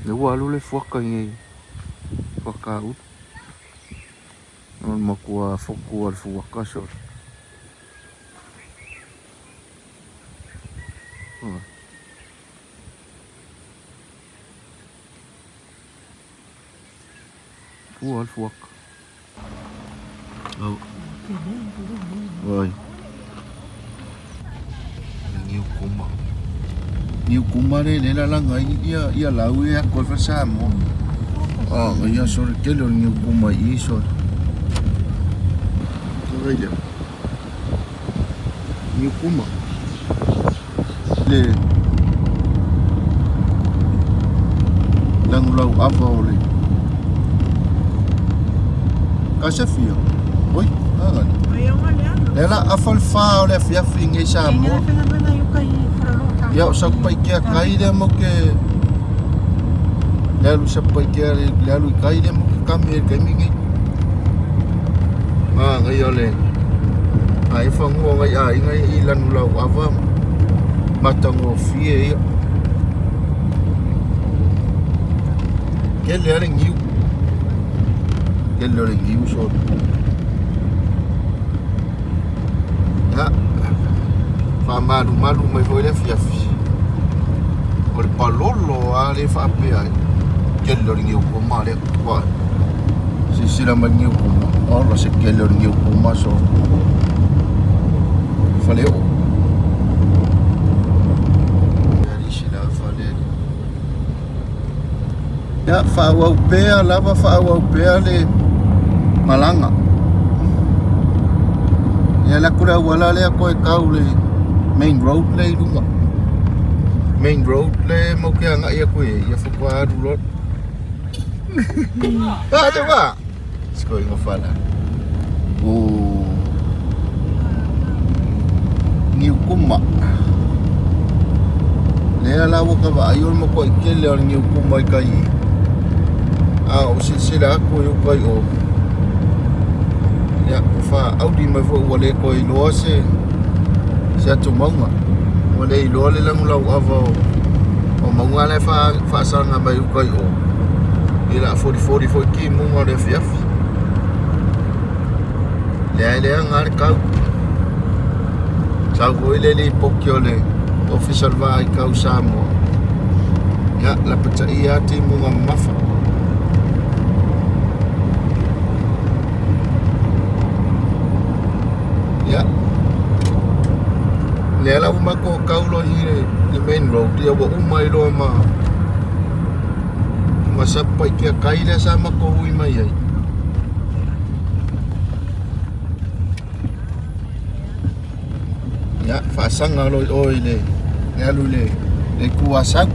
Le walu le fuaka ngai. Fuaka ut. Non makua foku al fuaka so. Al fuaka. Oh. Rồi. Nhiều kuma đây để là người ia lau ia coi phát xa mà. Người ia số cái lo nhiều kuma ý số. Cái gì? Nhiều kuma. Le. Lang lau avao le. Kasafia. Oi, agora. Ela afalfa le fiafi ngai sa mo. Ya Satupaitea-tai le mo ke. Lalu Satupaitea le lalu kai le mo ke kami ngai. Ngai ole. Ai fango ngai ilan lau avam. Matango fie. Kele ale ngiu. Kele ale ngiu so. Ya. Malu mai foi le fiafi. O le palolo a le whape ai. Kele ringi o koma le kua. Sisira mangi o koma. Ola se kele ringi o koma so. Faleo. Yarishira faleo. Ya whaua upea lava whaua upea le malanga. Ya la kura wala le a koe kau le main road le lunga. Main road le mo ke anga ia koe ia whakua rulot. Te wā! Skoi ngā whana. Niu kuma. Lea la waka wa aiol mo koe kele o niu kuma i kai. O sila ako i kai o. Ya, wha audi mai fo wale koe loa se atu maunga. Wale i loa le langu lau awa o maunga le wha sanga mai ukai o. Ila 40 foi ki munga le fiafi. Lea ngare kau. Sau koe le poki o le official wa i kau Samoa. Ya, la pata i ati munga mafa. Ya. Lea la umako kaulo i le main road. Ia wa umai loa ma Satupaitea-tai le sa mako hui mai ai. Ya, whaasanga loi oi le alu le kuasau.